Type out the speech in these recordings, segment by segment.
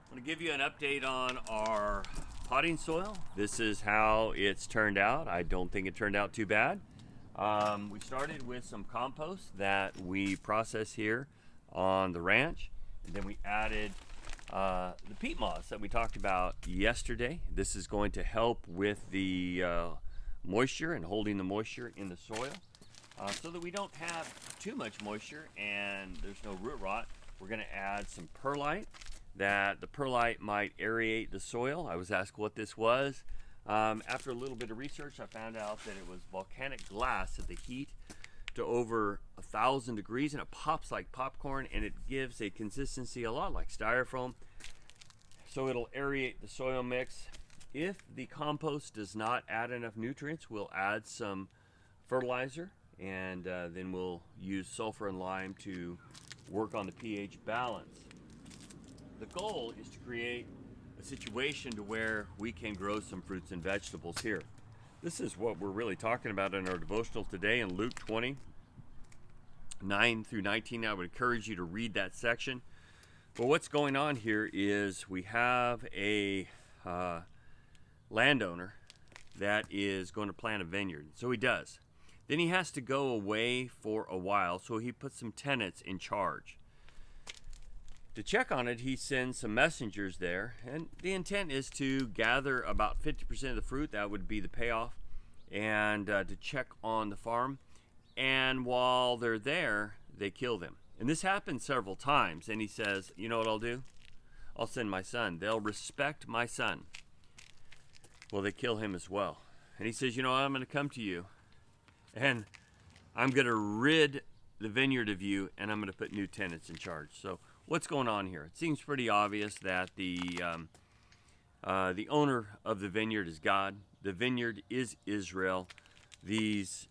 I'm going to give you an update on our potting soil. This is how it's turned out. I don't think it turned out too bad. We started with some compost that we process here on the ranch, and then we added the peat moss that we talked about yesterday. This is going to help with the moisture and holding the moisture in the soil so that we don't have too much moisture and there's no root rot. We're going to add some perlite. That the perlite might aerate the soil. I was asked what this was. After a little bit of research, I found out that it was volcanic glass at the heat to over 1,000 degrees, and it pops like popcorn, and it gives a consistency a lot like styrofoam. So it'll aerate the soil mix. If the compost does not add enough nutrients, we'll add some fertilizer, and then we'll use sulfur and lime to work on the pH balance. The goal is to create a situation to where we can grow some fruits and vegetables here. This is what we're really talking about in our devotional today in Luke 20, 9 through 19. I would encourage you to read that section. But what's going on here is we have a landowner that is going to plant a vineyard. So he does. Then he has to go away for a while, so he puts some tenants in charge. To check on it, he sends some messengers there, and the intent is to gather about 50% of the fruit. That would be the payoff, and to check on the farm. And while they're there, they kill them. And this happens several times, and he says, you know what I'll do? I'll send my son. They'll respect my son. Well, they kill him as well. And he says, you know what? I'm going to come to you, and I'm going to rid the vineyard of you, and I'm going to put new tenants in charge. So what's going on here? It seems pretty obvious that the owner of the vineyard is God. The vineyard is Israel. These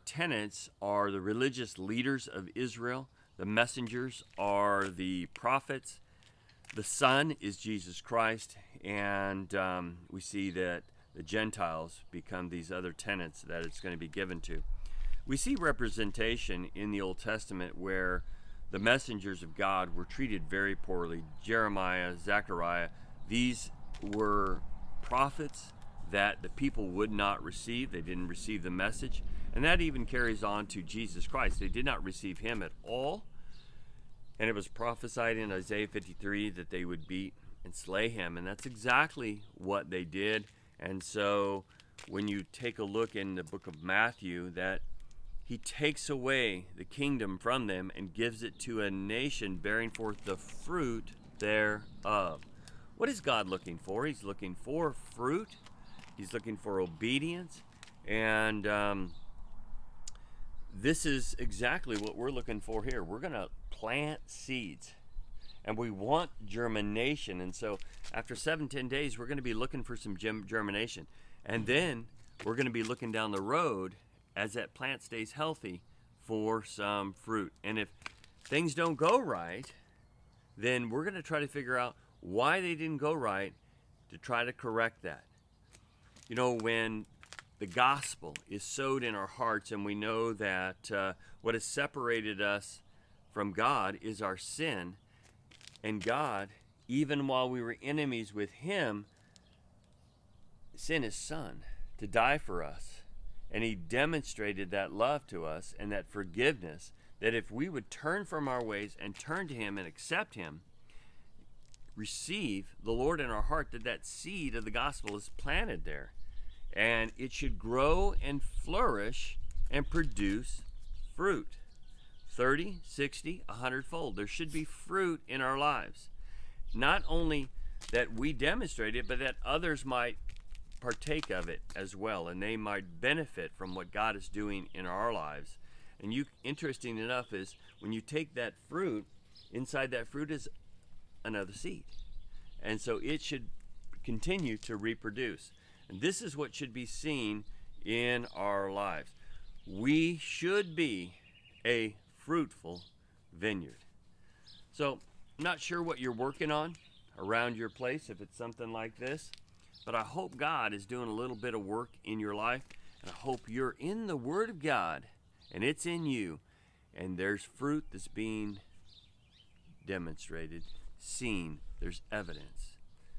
tenants are the religious leaders of Israel. The messengers are the prophets. The Son is Jesus Christ. And we see that the Gentiles become these other tenants that it's going to be given to. We see representation in the Old Testament where the messengers of God were treated very poorly. Jeremiah, Zechariah, these were prophets that the people would not receive. They didn't receive the message. And that even carries on to Jesus Christ. They did not receive him at all. And it was prophesied in Isaiah 53 that they would beat and slay him. And that's exactly what they did. And so when you take a look in the book of Matthew, that he takes away the kingdom from them and gives it to a nation bearing forth the fruit thereof. What is God looking for? He's looking for fruit. He's looking for obedience. And this is exactly what we're looking for here. We're going to plant seeds. And we want germination. And so after 7-10 days, we're going to be looking for some germination. And then we're going to be looking down the road as that plant stays healthy for some fruit. And if things don't go right, then we're going to try to figure out why they didn't go right to try to correct that. You know, when the gospel is sowed in our hearts and we know that what has separated us from God is our sin, and God, even while we were enemies with him, sent his son to die for us. And he demonstrated that love to us and that forgiveness, that if we would turn from our ways and turn to him and accept him, receive the Lord in our heart, that seed of the gospel is planted there. And it should grow and flourish and produce fruit. 30, 60, 100-fold. There should be fruit in our lives. Not only that we demonstrate it, but that others might partake of it as well, and they might benefit from what God is doing in our lives. And interesting enough is when you take that fruit, inside that fruit is another seed. And so it should continue to reproduce. And this is what should be seen in our lives. We should be a fruitful vineyard. So I'm not sure what you're working on around your place, if it's something like this. But I hope God is doing a little bit of work in your life. And I hope you're in the Word of God and it's in you. And there's fruit that's being demonstrated, seen there's evidence.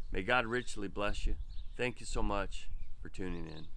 May God richly bless you. Thank you so much for tuning in.